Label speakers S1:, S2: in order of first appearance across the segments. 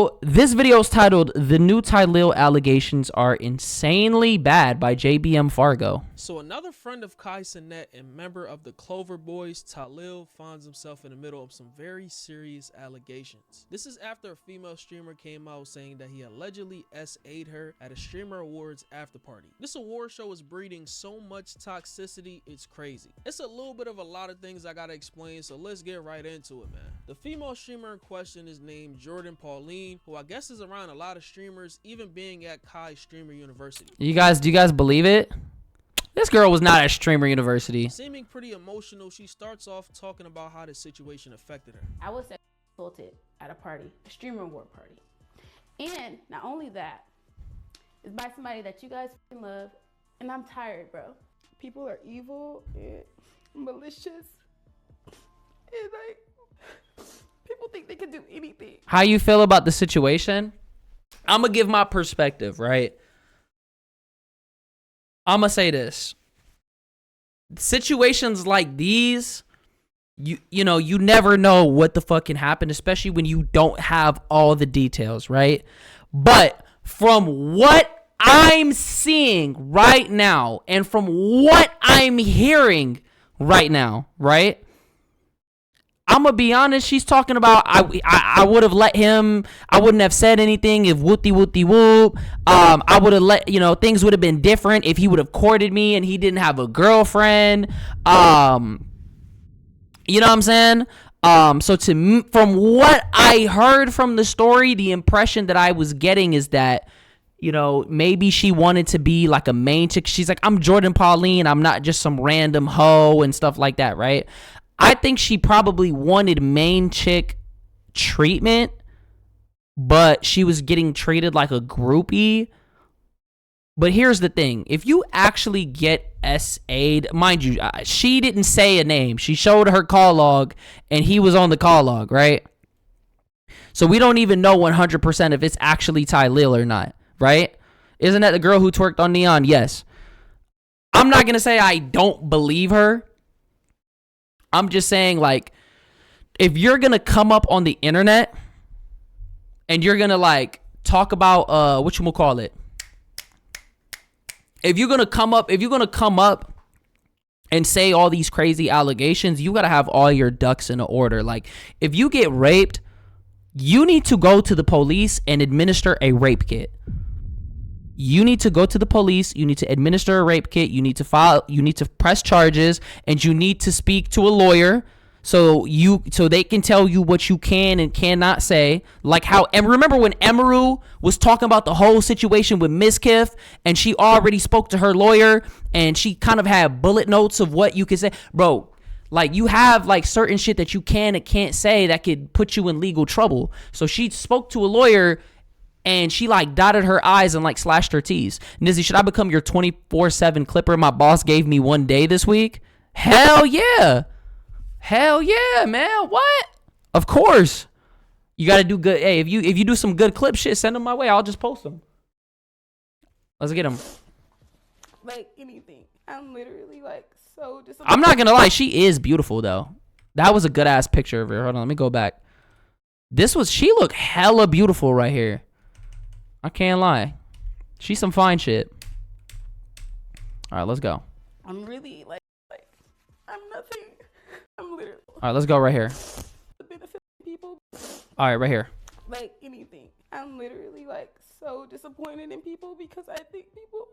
S1: So this video is titled "The New Tylil Allegations Are Insanely Bad" by JBM Fargo.
S2: So another friend of Kai Cenat and member of the Clover Boys, Tylil, finds himself in the middle of some very serious allegations. This is after a female streamer came out saying that he allegedly SA'd her at a Streamer Awards after party. This award show is breeding so much toxicity, it's crazy. It's a little bit of a lot of things I gotta explain, so let's get right into it, man. The female streamer in question is named Jordan Pauline, who I guess is around a lot of streamers, even being at Kai Streamer University.
S1: Do you guys believe it? This girl was not at Streamer University.
S2: Seeming pretty emotional, she starts off talking about how the situation affected her.
S3: I was assaulted at a party, a Streamer Award party. And not only that, it's by somebody that you guys love, and I'm tired, bro. People are evil and malicious, and like, people think they can do anything.
S1: How you feel about the situation? I'm gonna give my perspective, right? I'm gonna say this. Situations like these, you know, you never know what the fuck can happen, especially when you don't have all the details, right? But from what I'm seeing right now and from what I'm hearing right now, right? I'm gonna be honest, she's talking about I would have let him, I wouldn't have said anything if whoop. I would have let, you know, things would have been different if he would have courted me and he didn't have a girlfriend. You know what I'm saying? So from what I heard from the story, the impression that I was getting is that, you know, maybe she wanted to be like a main chick. She's like, I'm Jordan Pauline, I'm not just some random hoe and stuff like that, right? I think she probably wanted main chick treatment, but she was getting treated like a groupie. But here's the thing. If you actually get SA'd, mind you, she didn't say a name. She showed her call log, and he was on the call log, right? So we don't even know 100% if it's actually Tylil or not, right? Isn't that the girl who twerked on Neon? Yes. I'm not going to say I don't believe her. I'm just saying, like, if you're going to come up on the internet and you're going to, like, talk about, whatchamacallit, if you're going to come up and say all these crazy allegations, you got to have all your ducks in order. Like, if you get raped, you need to go to the police and administer a rape kit. You need to go to the police, you need to administer a rape kit, you need to press charges, and you need to speak to a lawyer so they can tell you what you can and cannot say. Like how, and remember when Emaru was talking about the whole situation with Mizkif, and she already spoke to her lawyer and she kind of had bullet notes of what you could say. Bro, like, you have like certain shit that you can and can't say that could put you in legal trouble. So she spoke to a lawyer and she like dotted her I's and like slashed her T's. Nizzy, should I become your 24/7 clipper? My boss gave me one day this week. Hell yeah. Hell yeah, man. What? Of course. You got to do good. Hey, if you do some good clip shit, send them my way. I'll just post them. Let's get them.
S3: Like anything. I'm literally like so disappointed.
S1: I'm not going to lie. She is beautiful though. That was a good ass picture of her. Hold on. Let me go back. She looked hella beautiful right here. I can't lie. She's some fine shit. All right, let's go.
S3: I'm really like I'm nothing. I'm literally.
S1: All right, let's go right here.
S3: The benefit of people.
S1: All right, right here.
S3: Like anything. I'm literally like so disappointed in people because I think people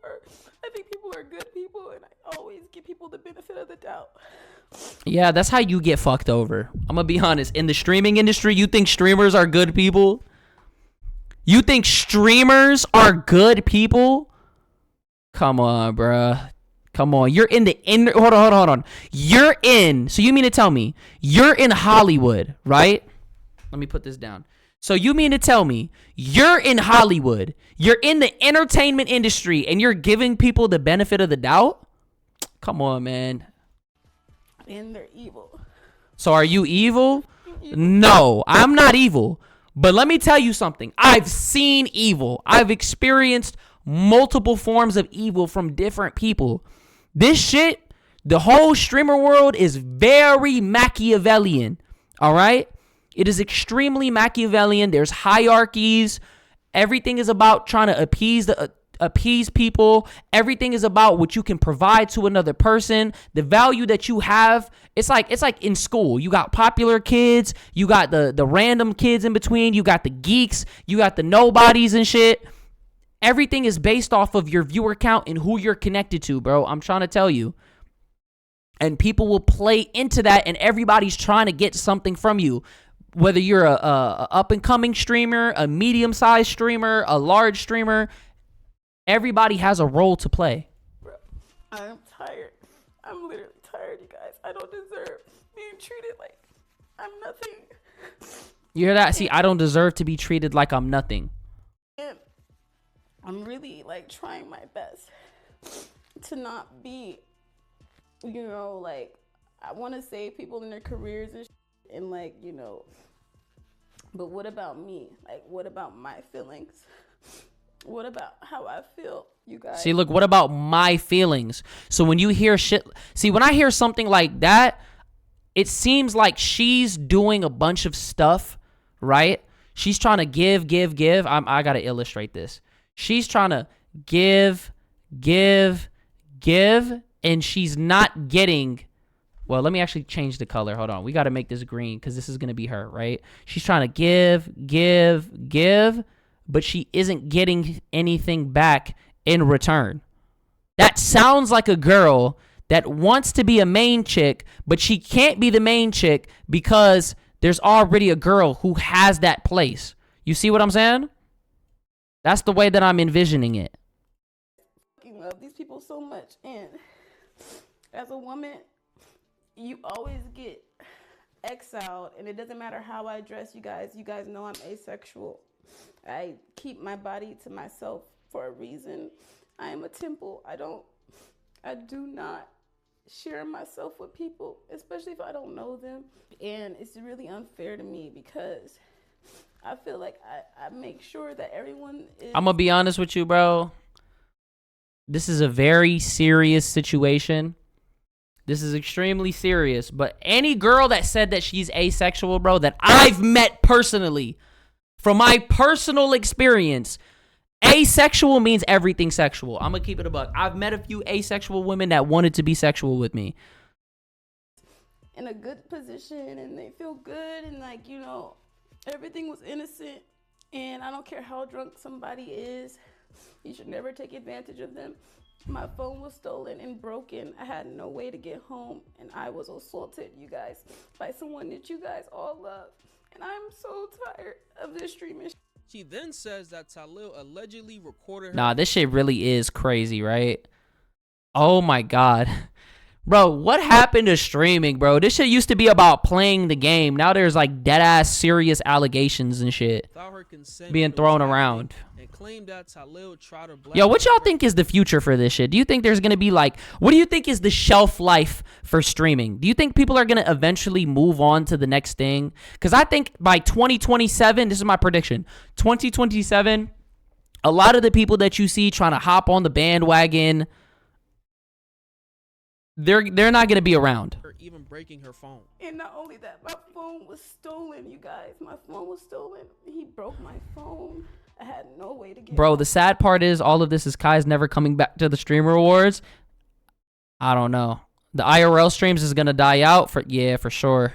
S3: are good people, and I always give people the benefit of the doubt.
S1: Yeah, that's how you get fucked over. I'm gonna be honest. In the streaming industry, you think streamers are good people? You think streamers are good people? Come on, bruh. Come on. You're in the hold on. So you mean to tell me you're in Hollywood, right? Let me put this down. So you mean to tell me you're in Hollywood, you're in the entertainment industry, and you're giving people the benefit of the doubt? Come on, man.
S3: And they're evil.
S1: So are you evil? No, I'm not evil. But let me tell you something. I've seen evil. I've experienced multiple forms of evil from different people. This shit, the whole streamer world is very Machiavellian. All right? It is extremely Machiavellian. There's hierarchies. Everything is about trying to appease people. Everything is about what you can provide to another person, the value that you have. It's like in school. You got popular kids, you got the random kids in between, you got the geeks, you got the nobodies and shit. Everything is based off of your viewer count and who you're connected to, bro. I'm trying to tell you. And people will play into that, and everybody's trying to get something from you. Whether you're a up-and-coming streamer, a medium-sized streamer, a large streamer, everybody has a role to play.
S3: Bro, I'm tired. I'm literally tired, you guys. I don't deserve being treated like I'm nothing.
S1: You hear that? See, I don't deserve to be treated like I'm nothing.
S3: And I'm really, like, trying my best to not be, you know, like, I want to save people in their careers and like, you know, but what about me? Like, what about my feelings? What about how I feel, you guys?
S1: See, look, what about my feelings? So when you hear shit, see, when I hear something like that, it seems like she's doing a bunch of stuff, right? She's trying to give. I got to illustrate this. She's trying to give, and she's not getting. Well, let me actually change the color. Hold on. We got to make this green because this is going to be her, right? She's trying to give, but she isn't getting anything back in return. That sounds like a girl that wants to be a main chick, but she can't be the main chick because there's already a girl who has that place. You see what I'm saying? That's the way that I'm envisioning it.
S3: I love these people so much, and as a woman, you always get exiled, and it doesn't matter how I dress, you guys. You guys know I'm asexual. I keep my body to myself for a reason. I am a temple. I do not share myself with people, especially if I don't know them. And it's really unfair to me because I feel like I make sure that everyone is...
S1: I'm going to be honest with you, bro. This is a very serious situation. This is extremely serious. But any girl that said that she's asexual, bro, that I've met personally, from my personal experience, asexual means everything sexual. I'm going to keep it a buck. I've met a few asexual women that wanted to be sexual with me.
S3: In a good position, and they feel good, and like, you know, everything was innocent. And I don't care how drunk somebody is, you should never take advantage of them. My phone was stolen and broken. I had no way to get home, and I was assaulted, you guys, by someone that you guys all love. And I'm so tired of this streaming.
S2: She then says that Tylil allegedly recorded her.
S1: Nah, this shit really is crazy, right? Oh my God. Bro, what happened to streaming, bro? This shit used to be about playing the game. Now there's like dead ass serious allegations and shit
S2: without her consent
S1: being thrown around.
S2: And claimed that Tylil tried to
S1: Yo, what y'all think is the future for this shit? Do you think there's gonna be like, what do you think is the shelf life for streaming? Do you think people are gonna eventually move on to the next thing? Because I think by 2027, this is my prediction, 2027, a lot of the people that you see trying to hop on the bandwagon, they're not gonna be around.
S2: Or even breaking her phone.
S3: And not only that, my phone was stolen, you guys. My phone was stolen. He broke my phone. I had no way to get
S1: Bro, the sad part is all of this is Kai's never coming back to the Streamer Awards. I don't know. The IRL streams is gonna die out for sure.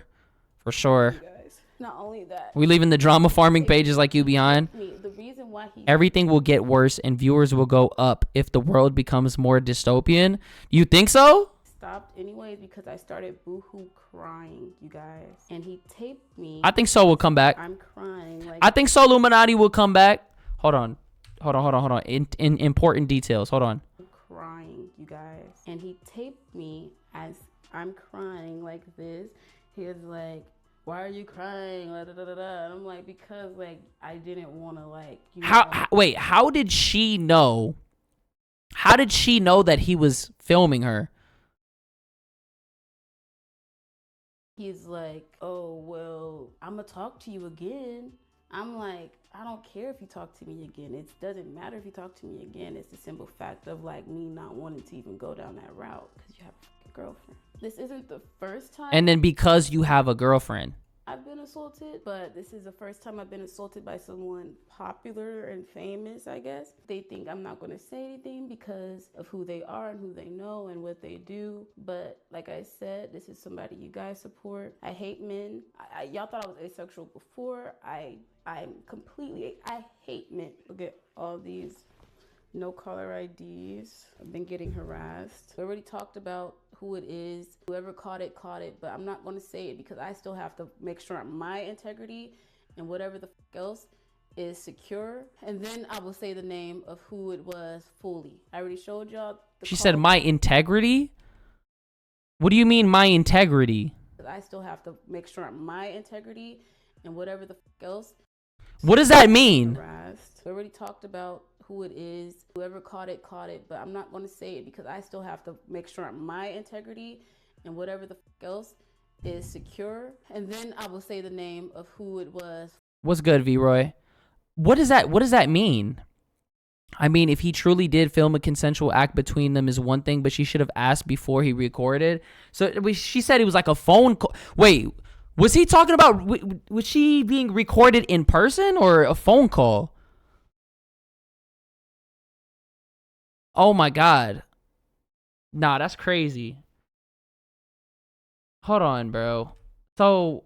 S1: For sure.
S3: you guys. Not only that,
S1: We leaving the drama farming pages like you behind.
S3: the reason why he
S1: Everything will get worse and viewers will go up if the world becomes more dystopian. You think so?
S3: stopped anyways because I started boohoo crying, you guys. And he taped me.
S1: I think So will come back.
S3: I'm crying. Like,
S1: I think So Illuminati will come back. Hold on. In important details. Hold on.
S3: I'm crying, you guys. And he taped me as I'm crying like this. He was like, why are you crying? Da, da, da, da. And I'm like, because like I didn't want to like. You know,
S1: Wait, how did she know? How did she know that he was filming her?
S3: He's like, oh, well, I'm going to talk to you again. I'm like, I don't care if you talk to me again. It doesn't matter if you talk to me again. It's the simple fact of like me not wanting to even go down that route because you have a girlfriend. This isn't the first time.
S1: And then because you have a girlfriend.
S3: I've been assaulted, but this is the first time I've been assaulted by someone popular and famous, I guess. They think I'm not going to say anything because of who they are and who they know and what they do. But like I said, this is somebody you guys support. I hate men. Y'all thought I was asexual before. I hate men. Look at all these no caller IDs. I've been getting harassed. We already talked about who it is. Whoever caught it, but I'm not going to say it because I still have to make sure my integrity and whatever the else is secure. And then I will say the name of who it was fully. I already showed y'all.
S1: She said my integrity? What do you mean my integrity?
S3: I still have to make sure my integrity and whatever the else.
S1: What does that mean?
S3: Harassed. We already talked about who it is. Whoever caught it, but I'm not going to say it because I still have to make sure my integrity and whatever the else is secure. And then I will say the name of who it was.
S1: What's good, V-Roy? What does that mean? I mean, if he truly did film a consensual act between them is one thing, but she should have asked before he recorded. So she said it was like a phone call. Wait, was he talking about, was she being recorded in person or a phone call? Oh my God. Nah, that's crazy. Hold on, bro. So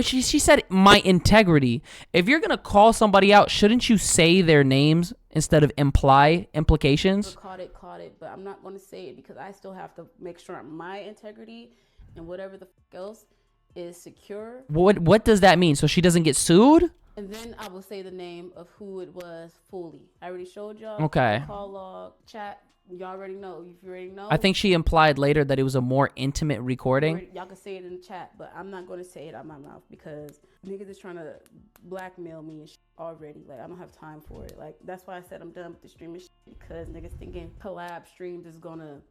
S1: she said my integrity. If you're gonna call somebody out, shouldn't you say their names instead of imply implications?
S3: Caught it, but I'm not gonna say it because I still have to make sure my integrity and whatever the else is secure.
S1: What does that mean? So she doesn't get sued?
S3: And then I will say the name of who it was fully. I already showed y'all.
S1: Okay.
S3: Call log, chat. Y'all already know. If you already know.
S1: I think she implied later that it was a more intimate recording.
S3: Y'all can say it in the chat, but I'm not going to say it out my mouth because niggas is trying to blackmail me and shit already. Like, I don't have time for it. Like, that's why I said I'm done with the streaming shit because niggas thinking collab streams is going to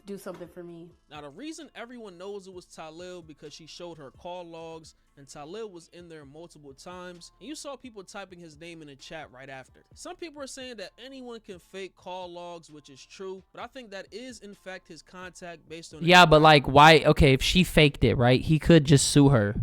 S3: do something for me.
S2: Now, the reason everyone knows it was Tylil because she showed her call logs and Tylil was in there multiple times, and you saw people typing his name in the chat right after. Some people are saying that anyone can fake call logs, which is true, but I think that is in fact his contact based on
S1: but like, why? Okay, if she faked it, right, he could just sue her.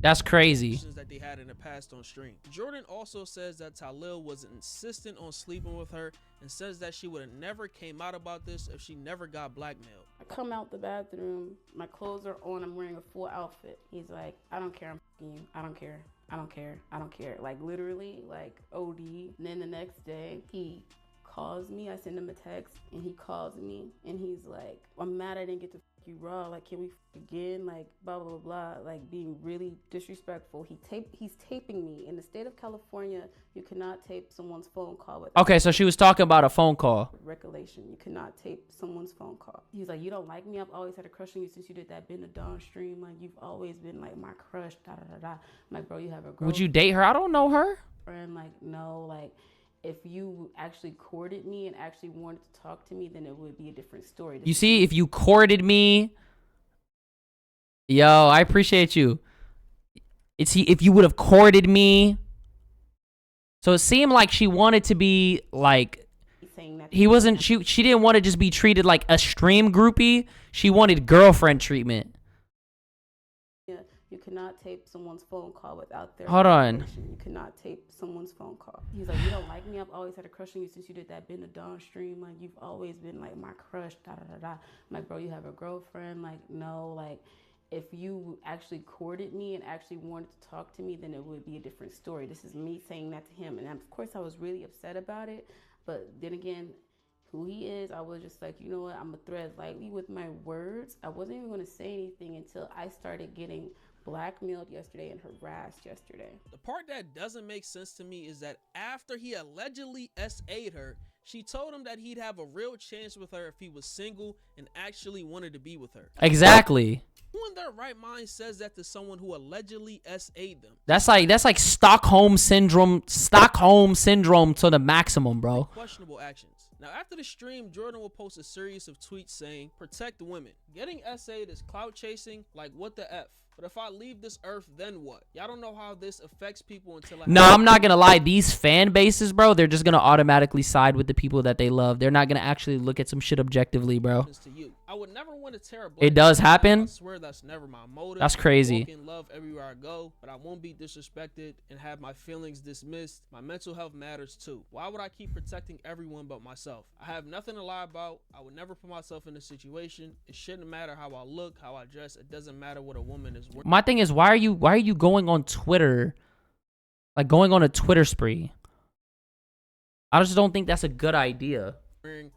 S1: That's crazy.
S2: That they had in the past on stream. Jordan also says that Tylil was insistent on sleeping with her and says that she would have never came out about this if she never got blackmailed.
S3: I come out the bathroom, my clothes are on, I'm wearing a full outfit. He's like, I don't care, I'm f***ing you. I don't care. I don't care. I don't care. Like literally, like OD. And then the next day, he calls me. I send him a text and he calls me and he's like, I'm mad I didn't get to f you raw. Like, can we f again? Like, blah, blah, blah. Like, being really disrespectful. He's taping me. In the state of California, you cannot tape someone's phone call with.
S1: Okay, so she was talking about a phone call.
S3: Recollection. You cannot tape someone's phone call. He's like, you don't like me? I've always had a crush on you since you did that Been a Dawn stream. Like, you've always been like my crush. Da da da da. I'm like, bro, you have a girl.
S1: Would you date her? I don't know her.
S3: Friend, like, no, like. If you actually courted me and actually wanted to talk to me, then it would be a different story.
S1: You see, if you courted me, yo, I appreciate you. If you would have courted me. So it seemed like she wanted to be like, she didn't want to just be treated like a stream groupie. She wanted girlfriend treatment.
S3: You cannot tape someone's phone call without their
S1: Hold on.
S3: You cannot tape someone's phone call. He's like, you don't like me? I've always had a crush on you since you did that Been a Dawn stream. Like, you've always been like my crush. Da da da da. I'm like, bro, you have a girlfriend? Like, no. Like, if you actually courted me and actually wanted to talk to me, then it would be a different story. This is me saying that to him, and of course I was really upset about it. But then again, who he is, I was just like, you know what? I'm gonna tread lightly with my words. I wasn't even gonna say anything until I started getting blackmailed yesterday and harassed yesterday.
S2: The part that doesn't make sense to me is that after he allegedly SA'd her, she told him that he'd have a real chance with her if he was single and actually wanted to be with her.
S1: Exactly.
S2: Who in their right mind says that to someone who allegedly SA'd them?
S1: That's like Stockholm syndrome to the maximum, bro.
S2: Questionable actions. Now, after the stream, Jordan will post a series of tweets saying, protect women. Getting SA'd is clout chasing, like what the F? But if I leave this earth, then what? Y'all don't know how this affects people until
S1: I'm not gonna lie. These fan bases, bro, they're just gonna automatically side with the people that they love. They're not gonna actually look at some shit objectively, bro.
S2: To you. I would never want to tear a
S1: It
S2: black
S1: does
S2: person down.
S1: happen?
S2: I swear that's never my motive.
S1: That's crazy.
S2: Walk in love everywhere I go, but I won't be disrespected and have my feelings dismissed. My mental health matters too. Why would I keep protecting everyone but myself? I have nothing to lie about. I would never put myself in a situation. It shouldn't matter how I look, how I dress. It doesn't matter what a woman is worth.
S1: My thing is, why are you going on Twitter, like going on a Twitter spree? I just don't think that's a good idea.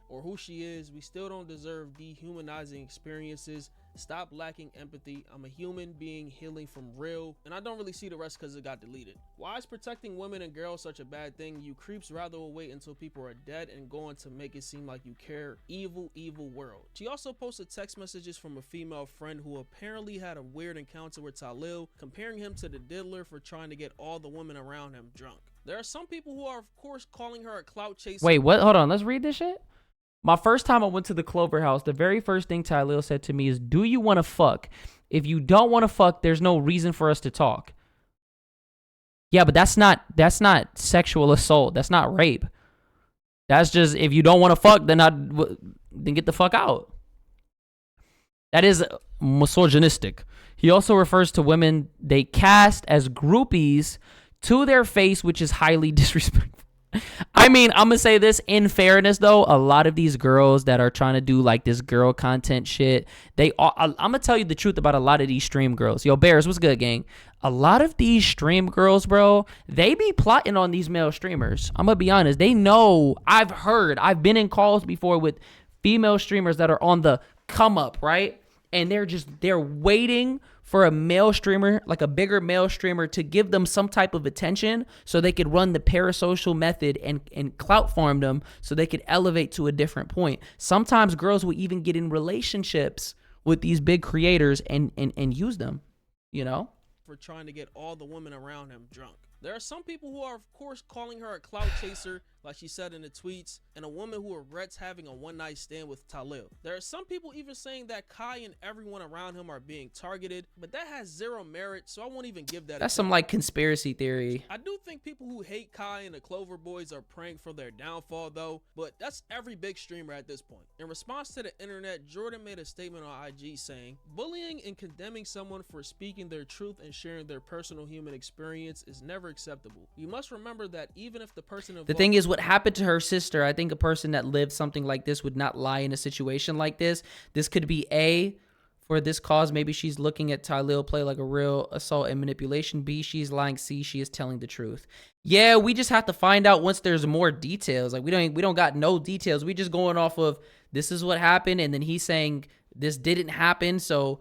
S2: Or who she is, we still don't deserve dehumanizing experiences. Stop lacking empathy. I'm a human being healing from real, and I don't really see the rest because it got deleted. Why is protecting women and girls such a bad thing? You creeps rather will wait until people are dead and go on to make it seem like you care. Evil, evil world. She also posted text messages from a female friend who apparently had a weird encounter with Tylil, comparing him to the diddler for trying to get all the women around him drunk. There are some people who are, of course, calling her a clout chaser.
S1: Wait, what? Hold on. Let's read this shit. My first time I went to the Clover House, the very first thing Tylil said to me is, "Do you want to fuck? If you don't want to fuck, there's no reason for us to talk." Yeah, but that's not sexual assault. That's not rape. That's just, if you don't want to fuck, then get the fuck out. That is misogynistic. He also refers to women they cast as groupies to their face, which is highly disrespectful. I mean, I'm gonna say this in fairness though, a lot of these girls that are trying to do like this girl content shit, I'm gonna tell you the truth about a lot of these stream girls. Yo, Bears, what's good, gang? A lot of these stream girls, bro, they be plotting on these male streamers. I'm gonna be honest. They know, I've been in calls before with female streamers that are on the come up, right? And they're waiting for a male streamer, like a bigger male streamer, to give them some type of attention so they could run the parasocial method and clout farm them so they could elevate to a different point. Sometimes girls will even get in relationships with these big creators and use them, you know?
S2: For trying to get all the women around him drunk. There are some people who are, of course, calling her a clout chaser, like she said in the tweets, and a woman who regrets having a one-night stand with Tylil. There are some people even saying that Kai and everyone around him are being targeted, but that has zero merit, so I won't even give that.
S1: That's some like conspiracy theory.
S2: I do think people who hate Kai and the Clover Boys are praying for their downfall, though, but that's every big streamer at this point. In response to the internet, Jordan made a statement on IG saying, "Bullying and condemning someone for speaking their truth and sharing their personal human experience is never acceptable. You must remember that even if the person involved..."
S1: The thing is, what happened to her sister, I think a person that lived something like this would not lie in a situation like this. This could be A, for this cause, maybe she's looking at Tylil play like a real assault and manipulation. B, she's lying. C, she is telling the truth. Yeah, we just have to find out once there's more details. Like we don't got no details. We just going off of this is what happened, and then he's saying this didn't happen. So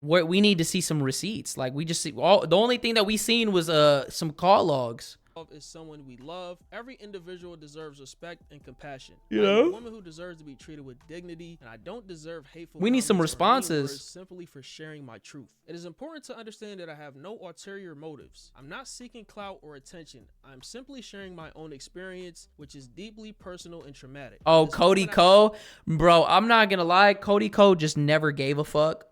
S1: we need to see some receipts. Like we just see the only thing that we seen was some call logs.
S2: Is someone we love. Every individual deserves respect and compassion.
S1: You
S2: I'm
S1: know?
S2: a woman who deserves to be treated with dignity, and I don't deserve hateful.
S1: We need some
S2: comments or mean
S1: responses.
S2: words simply for sharing my truth. It is important to understand that I have no ulterior motives. I'm not seeking clout or attention. I'm simply sharing my own experience, which is deeply personal and traumatic.
S1: Oh,
S2: This
S1: Cody
S2: moment
S1: Ko, bro, I'm not gonna lie. Cody Ko just never gave a fuck,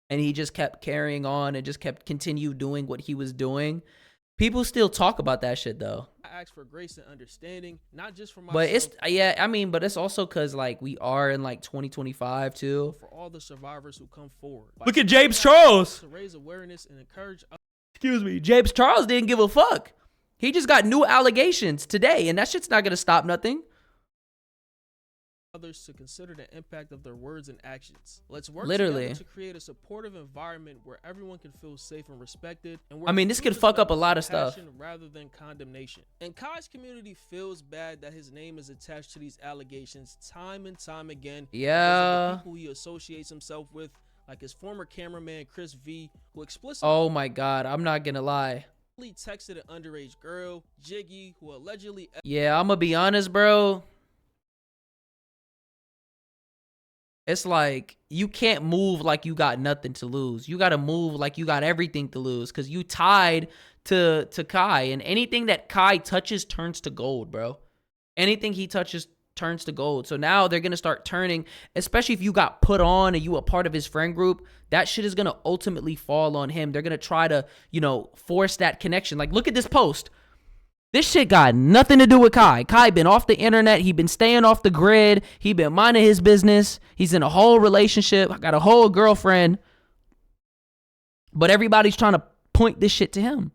S1: and he just kept carrying on and just kept continue doing what he was doing. People still talk about that shit though.
S2: I ask for grace and understanding, not just for myself,
S1: But it's but it's also cause like we are in like 2025 too.
S2: for all the survivors who come forward.
S1: Look at James Charles.
S2: To raise awareness and encourage
S1: Excuse me, James Charles didn't give a fuck. He just got new allegations today, and that shit's not gonna stop nothing.
S2: others to consider the impact of their words and actions. Let's work
S1: Literally
S2: together to create a supportive environment where everyone can feel safe and respected. And
S1: I mean, this could fuck up a lot of stuff.
S2: Rather than condemnation. And Kai's community feels bad that his name is attached to these allegations time and time again.
S1: Yeah.
S2: The people he associates himself with, like his former cameraman Chris V, who explicitly
S1: Oh my God, I'm not gonna lie.
S2: texted an underage girl, Jiggy, who allegedly...
S1: Yeah, I'm gonna be honest, bro. It's like you can't move like you got nothing to lose. You gotta move like you got everything to lose, because you tied to Kai, and anything that Kai touches turns to gold, bro. Anything he touches turns to gold. So now they're gonna start turning, especially if you got put on and you a part of his friend group, that shit is gonna ultimately fall on him. They're gonna try to, force that connection. Like, look at this post. This shit got nothing to do with Kai. Kai been off the internet. He been staying off the grid. He been minding his business. He's in a whole relationship. I got a whole girlfriend. But everybody's trying to point this shit to him.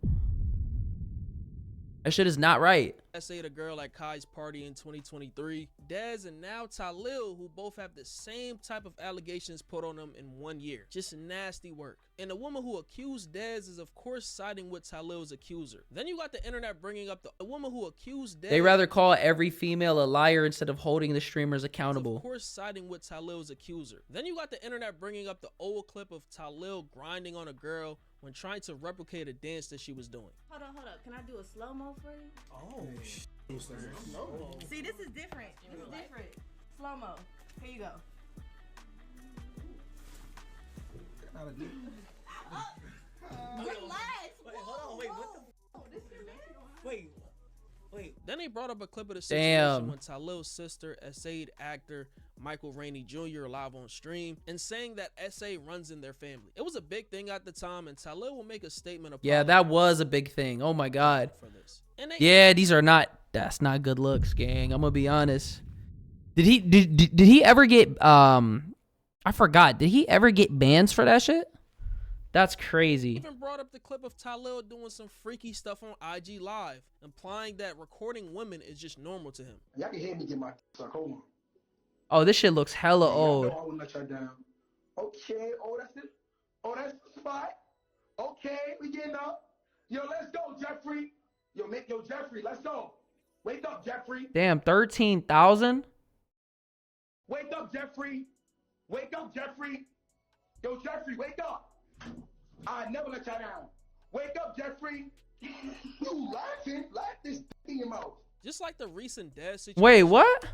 S1: That shit is not right.
S2: Say the girl at Kai's party in 2023, Dez and now Tylil, who both have the same type of allegations put on them in 1 year. Just nasty work. And the woman who accused Dez is of course siding with Tylil's accuser. Then you got the internet bringing up the woman who accused Dez.
S1: They rather call every female a liar instead of holding the streamers accountable.
S2: Of course siding with Tylil's accuser. Then you got the internet bringing up the old clip of Tylil grinding on a girl when trying to replicate a dance that she was doing.
S3: Hold on. Can I do a slow-mo for you?
S2: Oh,
S3: Slow-mo. See, this is different. Slow-mo. Here you go. Relax.
S4: Wait, hold on. Wait, what the?
S3: This your man.
S4: Wait.
S2: Then they brought up a clip of the situation when Tylil's sister, essayed actor Michael Rainey Jr. live on stream and saying that SA runs in their family. It was a big thing at the time, and Tylil will make a statement of
S1: Yeah, that was a big thing. Oh my God.
S2: for this. And
S1: Yeah, that's not good looks, gang. I'm gonna be honest. Did he ever get I forgot. Did he ever get bans for that shit? That's crazy.
S2: even brought up the clip of Tylil doing some freaky stuff on IG Live, implying that recording women is just normal to him.
S5: Y'all can hear me get my suck. Hold on.
S1: Oh, this shit looks hella old.
S5: I will let y'all down. Okay. Oh, that's it. Oh, that's the spot. Okay, we getting up. Yo, let's go, Jeffrey. Yo, Jeffrey, let's go. Wake up, Jeffrey.
S1: Damn, 13,000?
S5: Wake up, Jeffrey. Wake up, Jeffrey. Yo, Jeffrey, wake up. I never let y'all down. Wake up, Jeffrey. You laughing? Laugh this in your mouth.
S2: Just like the recent Dez situation.
S1: Wait, what?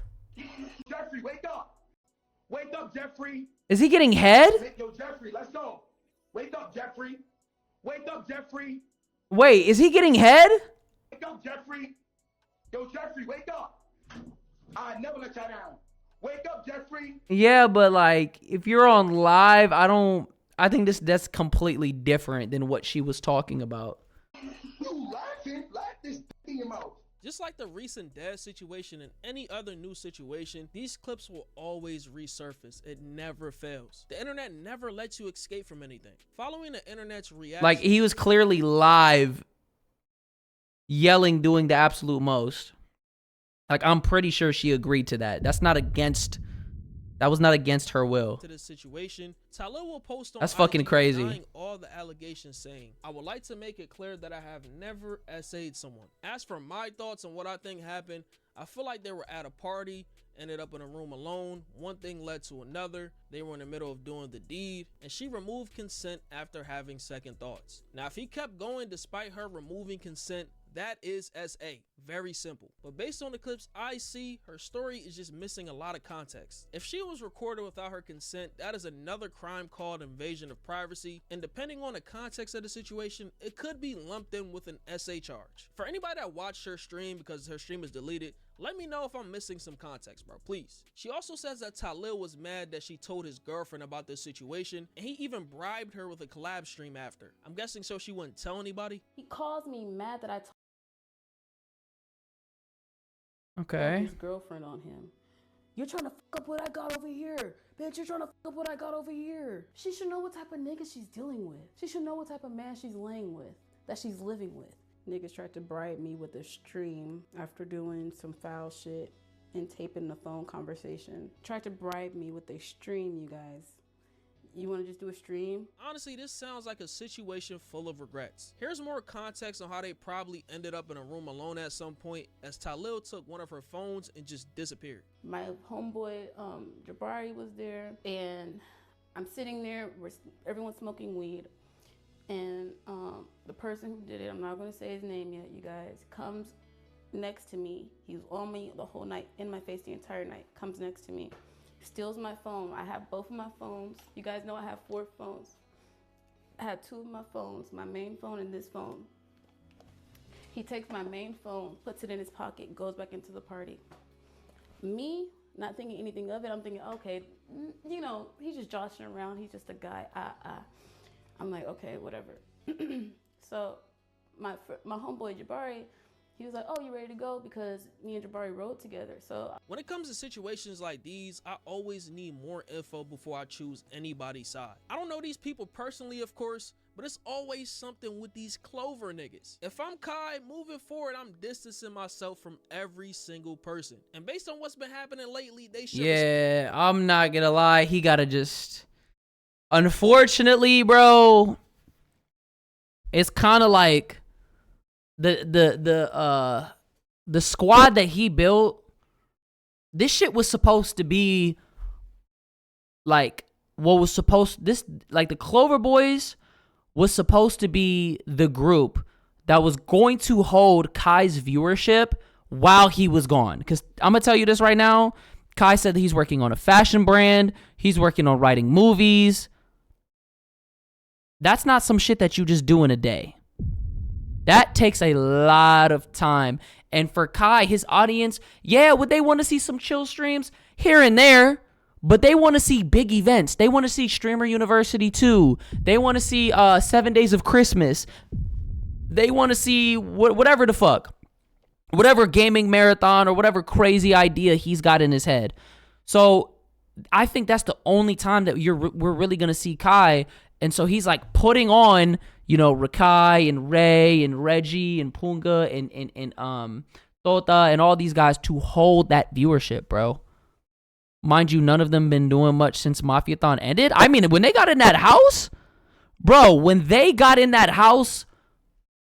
S5: Jeffrey, wake up. Wake up, Jeffrey.
S1: Is he getting head?
S5: Yo, Jeffrey, let's go. Wake up, Jeffrey. Wake up, Jeffrey.
S1: Wait, is he getting head?
S5: Wake up, Jeffrey. Yo, Jeffrey, wake up. I never let y'all down. Wake up, Jeffrey.
S1: Yeah, but like if you're on live, I think that's completely different than what she was talking about.
S5: You laughing? Laugh this in your mouth.
S2: Just like the recent Dez situation and any other new situation, these clips will always resurface. It never fails. The internet never lets you escape from anything. Following the internet's reaction,
S1: Like he was clearly live yelling, doing the absolute most. Like I'm pretty sure she agreed to that. That was not against her will.
S2: to this situation, Tylil will post on
S1: That's fucking
S2: IG
S1: crazy.
S2: denying all the allegations, saying, "I would like to make it clear that I have never essayed someone. As for my thoughts on what I think happened, I feel like they were at a party, ended up in a room alone. One thing led to another. They were in the middle of doing the deed, and she removed consent after having second thoughts." Now, if he kept going despite her removing consent, that is SA. Very simple. But based on the clips I see, her story is just missing a lot of context. If she was recorded without her consent, that is another crime called invasion of privacy. And depending on the context of the situation, it could be lumped in with an SA charge. For anybody that watched her stream because her stream is deleted, let me know if I'm missing some context, bro, please. She also says that Tylil was mad that she told his girlfriend about this situation, and he even bribed her with a collab stream after. I'm guessing so she wouldn't tell anybody.
S3: He calls me mad that I told
S1: Okay.
S3: his girlfriend on him. You're trying to fuck up what I got over here. Bitch, you're trying to fuck up what I got over here. She should know what type of nigga she's dealing with. She should know what type of man she's laying with, that she's living with. Niggas tried to bribe me with a stream after doing some foul shit and taping the phone conversation. Tried to bribe me with a stream, you guys. You want to just do a stream?
S2: Honestly, this sounds like a situation full of regrets. Here's more context on how they probably ended up in a room alone at some point, as Tylil took one of her phones and just disappeared.
S3: My homeboy Jabari was there, and I'm sitting there, everyone's smoking weed, and the person who did it, I'm not going to say his name yet, you guys, comes next to me. He was on me the whole night, in my face the entire night, comes next to me, steals my phone. I have both of my phones. You guys know I have 4 phones. I had 2 of my phones, my main phone and this phone. He takes my main phone, puts it in his pocket, goes back into the party. Me, not thinking anything of it, I'm thinking, okay, you know, he's just joshing around. He's just a guy. I'm like, okay, whatever. So my homeboy Jabari, he was like, "Oh, you ready to go?" Because me and Jabari rode together. So
S2: When it comes to situations like these, I always need more info before I choose anybody's side. I don't know these people personally, of course, but it's always something with these Clover niggas. If I'm Kai, moving forward, I'm distancing myself from every single person. And based on what's been happening lately, they should.
S1: Yeah, I'm not gonna lie. He gotta just. Unfortunately, bro, it's kind of like the squad that he built. This shit was supposed to be like the Clover Boys was supposed to be the group that was going to hold Kai's viewership while he was gone. Because I'm gonna tell you this right now, Kai said that he's working on a fashion brand, he's working on writing movies. That's not some shit that you just do in a day. That takes a lot of time. And for Kai, his audience, yeah, would they want to see some chill streams? Here and there. But they want to see big events. They want to see Streamer University 2. They want to see 7 Days of Christmas. They want to see whatever the fuck. Whatever gaming marathon or whatever crazy idea he's got in his head. So I think that's the only time that we're really going to see Kai. And so he's like putting on, you know, Rakai and Ray and Reggie and Punga and Tota and all these guys to hold that viewership, bro. Mind you, none of them been doing much since Mafiathon ended. I mean, when they got in that house, bro,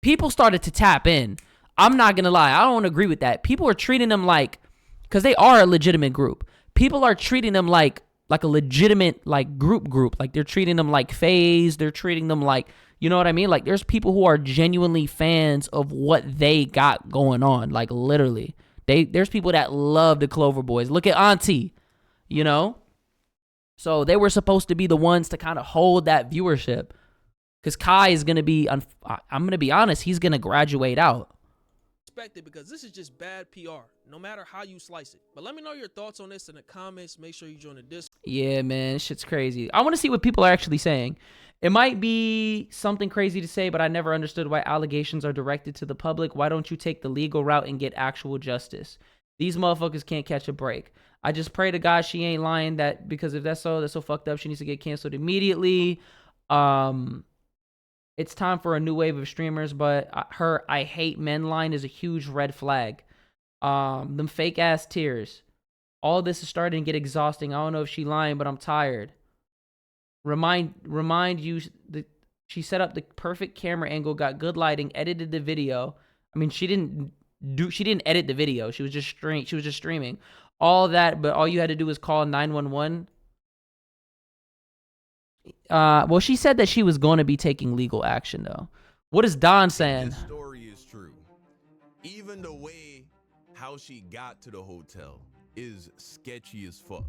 S1: people started to tap in. I'm not going to lie. I don't agree with that. People are treating them like, because they are a legitimate group. People are treating them like a legitimate like group. Like they're treating them like FaZe. They're treating them like, you know what I mean? Like there's people who are genuinely fans of what they got going on. Like literally. There's people that love the Clover Boys. Look at Auntie, you know? So they were supposed to be the ones to kind of hold that viewership. Because Kai is going to be, I'm going to be honest, he's going to graduate out.
S2: Because this is just bad PR, no matter how you slice it. But let me know your thoughts on this in the comments. Make sure you join the Discord.
S1: Yeah, man, shit's crazy. I want to see what people are actually saying. It might be something crazy to say, but I never understood why allegations are directed to the public. Why don't you take the legal route and get actual justice? These motherfuckers can't catch a break. I just pray to God she ain't lying, that because if that's so fucked up. She needs to get canceled immediately. It's time for a new wave of streamers, but her "I hate men" line is a huge red flag. Them fake ass tears. All this is starting to get exhausting. I don't know if she lying, but I'm tired. Remind you that she set up the perfect camera angle, got good lighting, edited the video. I mean, she didn't edit the video. She was just streaming. All that, but all you had to do was call 911. Well, she said that she was going to be taking legal action, though. What is Don saying?
S6: This story is true. Even the way how she got to the hotel is sketchy as fuck.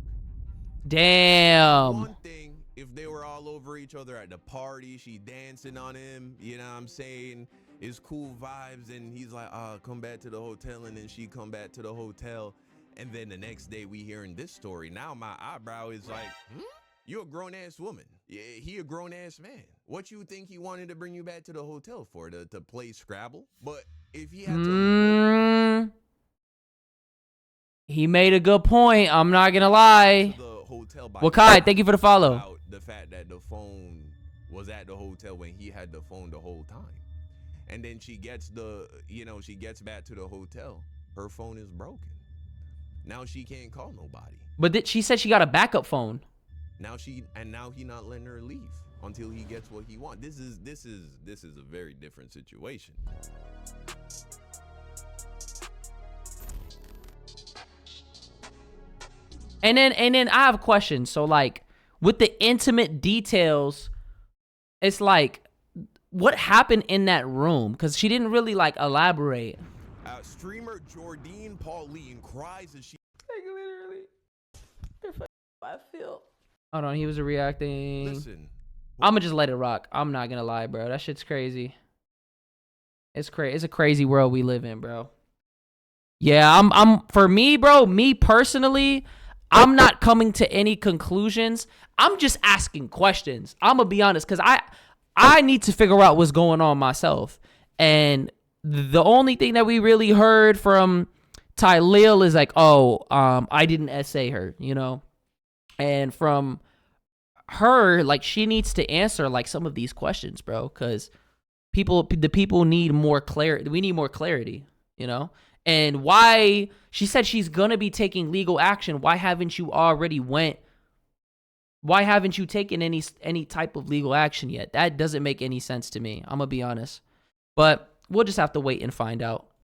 S1: Damn.
S6: One thing, if they were all over each other at the party, she dancing on him, you know what I'm saying? It's cool vibes, and he's like, come back to the hotel, and then she come back to the hotel, and then the next day we hearing this story. Now my eyebrow is like, you're a grown-ass woman. Yeah, he a grown-ass man. What you think he wanted to bring you back to the hotel for? To play Scrabble? But if he had to...
S1: He made a good point. I'm not going to lie. Wakai, thank you for the follow.
S6: The fact that the phone was at the hotel when he had the phone the whole time. And then she gets she gets back to the hotel. Her phone is broken. Now she can't call nobody.
S1: But she said she got a backup phone.
S6: Now he not letting her leave until he gets what he wants. This is a very different situation.
S1: And then I have a question. So like with the intimate details, it's like what happened in that room? Because she didn't really like elaborate.
S6: Streamer Jordine Pauline cries as she
S3: literally, I feel.
S1: Hold on, he was reacting.
S6: Listen.
S1: I'm gonna just let it rock. I'm not gonna lie, bro. That shit's crazy. It's crazy. It's a crazy world we live in, bro. Yeah, I'm for me, bro, me personally, I'm not coming to any conclusions. I'm just asking questions. I'm gonna be honest, because I need to figure out what's going on myself. And the only thing that we really heard from Tylil is like, oh, I didn't essay her, you know? And from her, like, she needs to answer like some of these questions, bro, because the people need more clarity. We need more clarity, you know? And why she said she's gonna be taking legal action. Why haven't you taken any type of legal action yet? That doesn't make any sense to me. I'm gonna be honest. But we'll just have to wait and find out.